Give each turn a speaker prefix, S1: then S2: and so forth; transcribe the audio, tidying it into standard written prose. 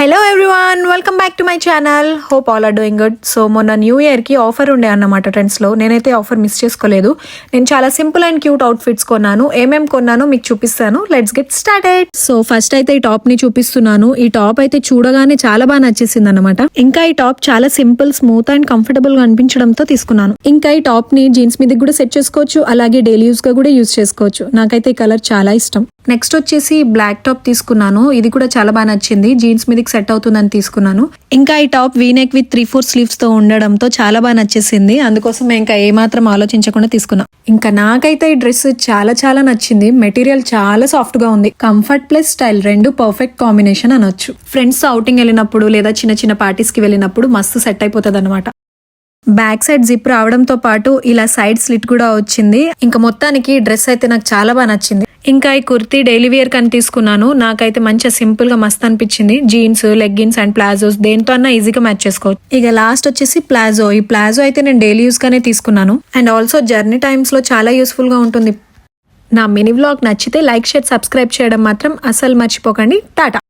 S1: Hello everyone, welcome back to my channel. Hope all are doing good. So మొన్న new ఇయర్కి offer ఉండే అన్నమాట ట్రెండ్స్లో. నేనైతే ఆఫర్ మిస్ చేసుకోలేదు. నేను చాలా సింపుల్ అండ్ క్యూట్ అవుట్ఫిట్స్ కొన్నాను. ఏమేం కొన్నానో మీకు చూపిస్తాను. Let's get started. So first అయితే ఈ టాప్ ని చూపిస్తున్నాను. ఈ టాప్ అయితే చూడగానే చాలా బాగా నచ్చేసింది అనమాట. ఇంకా ఈ టాప్ చాలా సింపుల్, స్మూత్ అండ్ కంఫర్టబుల్ గా అనిపించడంతో తీసుకున్నాను. ఇంకా ఈ టాప్ ని జీన్స్ మీదకి కూడా సెట్ చేసుకోవచ్చు, అలాగే డైలీ యూస్ గా కూడా యూస్ చేసుకోవచ్చు. నాకైతే ఈ కలర్ చాలా ఇష్టం. నెక్స్ట్ వచ్చేసి బ్లాక్ టాప్ తీసుకున్నాను. ఇది కూడా చాలా బాగా నచ్చింది. జీన్స్ మీదకి సెట్ అవుతుందని తీసుకున్నాను. ఇంకా ఈ టాప్ వీనెక్ విత్ 3/4 స్లీవ్స్ తో ఉండడంతో చాలా బాగా నచ్చేసింది. అందుకోసం ఇంకా ఏమాత్రం ఆలోచించకుండా తీసుకున్నా. ఇంకా నాకైతే ఈ డ్రెస్ చాలా చాలా నచ్చింది. మెటీరియల్ చాలా సాఫ్ట్ గా ఉంది. కంఫర్ట్ ప్లస్ స్టైల్ రెండు పర్ఫెక్ట్ కాంబినేషన్ అనొచ్చు. ఫ్రెండ్స్ అవుటింగ్ వెళ్ళినప్పుడు లేదా చిన్న చిన్న పార్టీస్ కి వెళ్ళినప్పుడు మస్తు సెట్ అయిపోతుంది అనమాట. బ్యాక్ సైడ్ జిప్ రావడంతో పాటు ఇలా సైడ్ స్లిట్ కూడా వచ్చింది. ఇంకా మొత్తానికి డ్రెస్ అయితే నాకు చాలా బాగా నచ్చింది. ఇంకా ఈ కుర్తీ డైలీ వేర్ కని తీసుకున్నాను. నాకైతే మంచిగా సింపుల్ గా మస్త్ అనిపించింది. జీన్స్, లెగ్గిన్స్ అండ్ ప్లాజోస్ దేంతో అన్నా ఈజీగా మ్యాచ్ చేసుకోవచ్చు. ఇక లాస్ట్ వచ్చేసి ప్లాజో. ఈ ప్లాజో అయితే నేను డైలీ యూస్ గానే తీసుకున్నాను. అండ్ ఆల్సో జర్నీ టైమ్స్ లో చాలా యూస్ఫుల్ గా ఉంటుంది. నా మినీ వ్లాగ్ నచ్చితే లైక్, షేర్, సబ్స్క్రైబ్ చేయడం మాత్రం అసలు మర్చిపోకండి. టాటా.